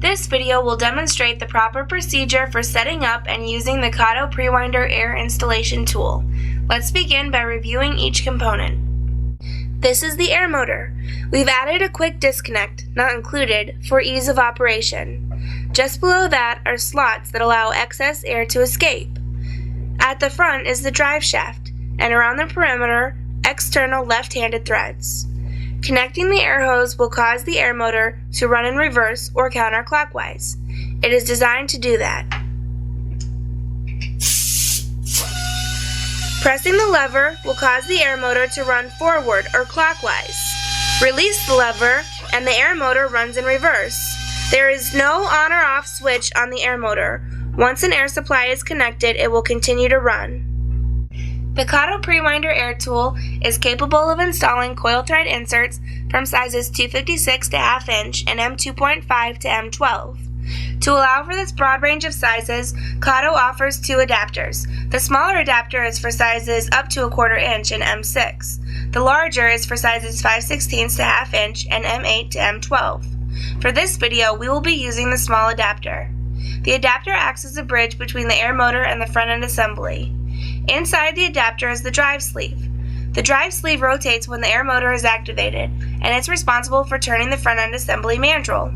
This video will demonstrate the proper procedure for setting up and using the KATO Prewinder air installation tool. Let's begin by reviewing each component. This is the air motor. We've added a quick disconnect, not included, for ease of operation. Just below that are slots that allow excess air to escape. At the front is the drive shaft, and around the perimeter, external left-handed threads. Connecting the air hose will cause the air motor to run in reverse or counterclockwise. It is designed to do that. Pressing the lever will cause the air motor to run forward or clockwise. Release the lever and the air motor runs in reverse. There is no on or off switch on the air motor. Once an air supply is connected, it will continue to run. The KATO Prewinder air tool is capable of installing coil thread inserts from sizes 256 to 1/2 inch and M2.5 to M12. To allow for this broad range of sizes, KATO offers two adapters. The smaller adapter is for sizes up to 1/4 inch and M6. The larger is for sizes 5/16 to 1/2 inch and M8 to M12. For this video, we will be using the small adapter. The adapter acts as a bridge between the air motor and the front end assembly. Inside the adapter is the drive sleeve. The drive sleeve rotates when the air motor is activated, and it's responsible for turning the front end assembly mandrel.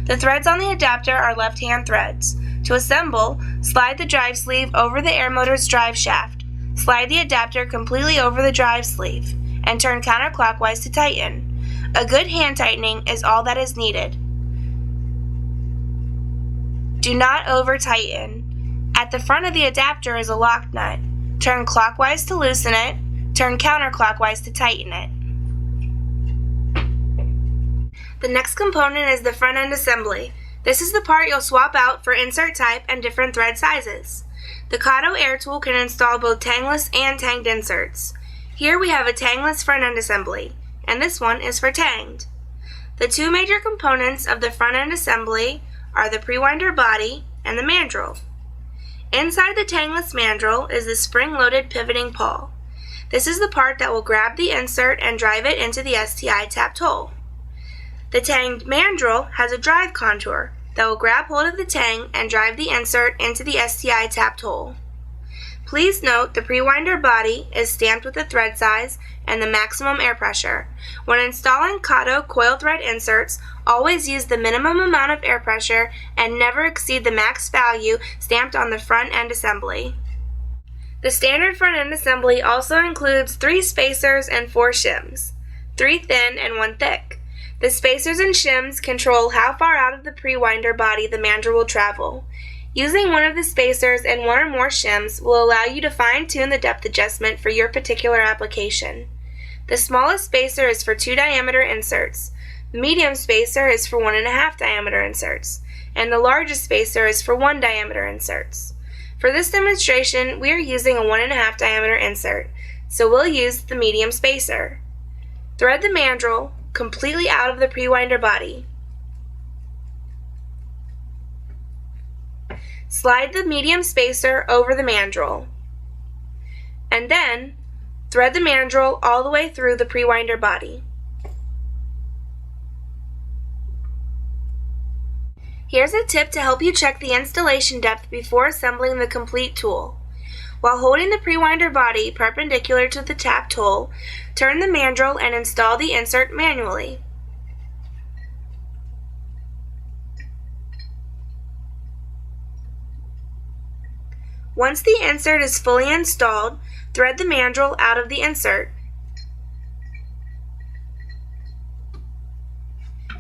The threads on the adapter are left-hand threads. To assemble, slide the drive sleeve over the air motor's drive shaft, slide the adapter completely over the drive sleeve, and turn counterclockwise to tighten. A good hand tightening is all that is needed. Do not over-tighten. At the front of the adapter is a lock nut. Turn clockwise to loosen it, turn counterclockwise to tighten it. The next component is the front end assembly. This is the part you'll swap out for insert type and different thread sizes. The KATO air tool can install both tangless and tanged inserts. Here we have a tangless front end assembly, and this one is for tanged. The two major components of the front end assembly are the Prewinder body and the mandrel. Inside the tangless mandrel is the spring-loaded pivoting pawl. This is the part that will grab the insert and drive it into the STI tapped hole. The tanged mandrel has a drive contour that will grab hold of the tang and drive the insert into the STI tapped hole. Please note the Prewinder body is stamped with the thread size and the maximum air pressure. When installing KATO coil thread inserts, always use the minimum amount of air pressure and never exceed the max value stamped on the front end assembly. The standard front end assembly also includes 3 spacers and 4 shims, 3 thin and 1 thick. The spacers and shims control how far out of the Prewinder body the mandrel will travel. Using one of the spacers and 1 or more shims will allow you to fine-tune the depth adjustment for your particular application. The smallest spacer is for 2 diameter inserts, the medium spacer is for 1.5 diameter inserts, and the largest spacer is for 1 diameter inserts. For this demonstration, we are using a 1.5 diameter insert, so we'll use the medium spacer. Thread the mandrel completely out of the Prewinder body. Slide the medium spacer over the mandrel, and then thread the mandrel all the way through the Prewinder body. Here's a tip to help you check the installation depth before assembling the complete tool. While holding the Prewinder body perpendicular to the tapped hole, turn the mandrel and install the insert manually. Once the insert is fully installed, thread the mandrel out of the insert.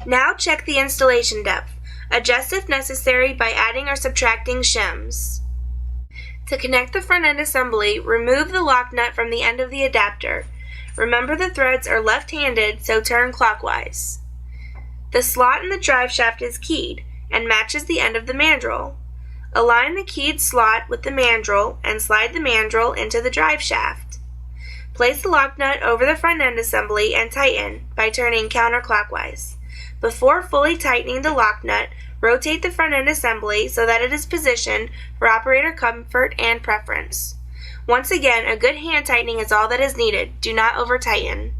Now check the installation depth. Adjust if necessary by adding or subtracting shims. To connect the front end assembly, remove the lock nut from the end of the adapter. Remember the threads are left-handed, so turn clockwise. The slot in the drive shaft is keyed and matches the end of the mandrel. Align the keyed slot with the mandrel and slide the mandrel into the drive shaft. Place the lock nut over the front end assembly and tighten by turning counterclockwise. Before fully tightening the lock nut, rotate the front end assembly so that it is positioned for operator comfort and preference. Once again, a good hand tightening is all that is needed. Do not over tighten.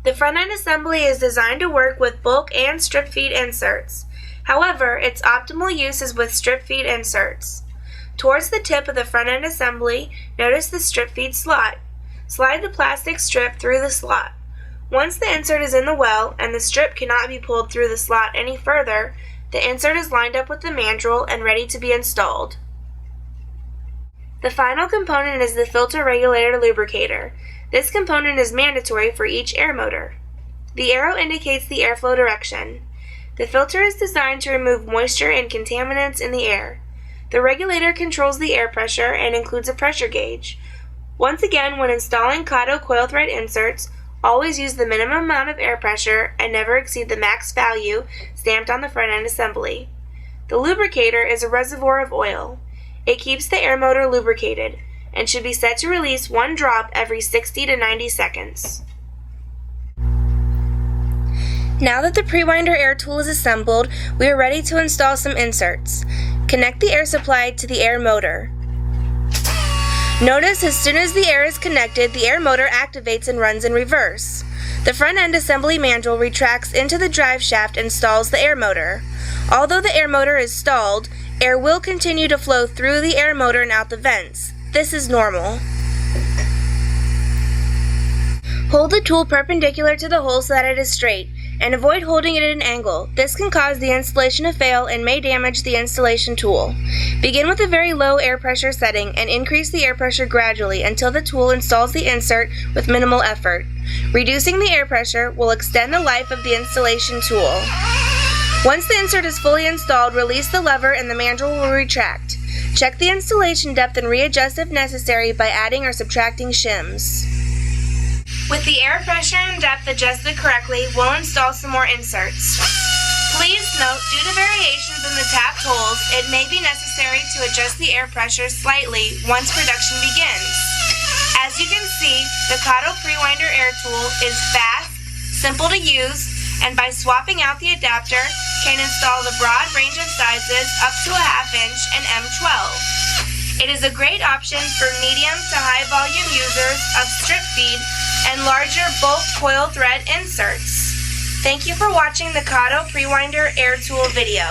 The front end assembly is designed to work with bulk and strip feed inserts. However, its optimal use is with strip feed inserts. Towards the tip of the front end assembly, notice the strip feed slot. Slide the plastic strip through the slot. Once the insert is in the well and the strip cannot be pulled through the slot any further, the insert is lined up with the mandrel and ready to be installed. The final component is the filter regulator lubricator. This component is mandatory for each air motor. The arrow indicates the airflow direction. The filter is designed to remove moisture and contaminants in the air. The regulator controls the air pressure and includes a pressure gauge. Once again, when installing KATO coil thread inserts, always use the minimum amount of air pressure and never exceed the max value stamped on the front end assembly. The lubricator is a reservoir of oil. It keeps the air motor lubricated and should be set to release 1 drop every 60 to 90 seconds. Now that the Prewinder air tool is assembled, we are ready to install some inserts. Connect the air supply to the air motor. Notice as soon as the air is connected, the air motor activates and runs in reverse. The front end assembly mandrel retracts into the drive shaft and stalls the air motor. Although the air motor is stalled, air will continue to flow through the air motor and out the vents. This is normal. Hold the tool perpendicular to the hole so that it is straight, and avoid holding it at an angle. This can cause the installation to fail and may damage the installation tool. Begin with a very low air pressure setting and increase the air pressure gradually until the tool installs the insert with minimal effort. Reducing the air pressure will extend the life of the installation tool. Once the insert is fully installed, release the lever and the mandrel will retract. Check the installation depth and readjust if necessary by adding or subtracting shims. With the air pressure and depth adjusted correctly, we'll install some more inserts. Please note, due to variations in the tapped holes, it may be necessary to adjust the air pressure slightly once production begins. As you can see, the KATO Prewinder air tool is fast, simple to use, and by swapping out the adapter, can install the broad range of sizes up to a 1/2 inch and M12. It is a great option for medium to high volume users of strip feed and larger bulk coil thread inserts. Thank you for watching the KATO Prewinder air tool video.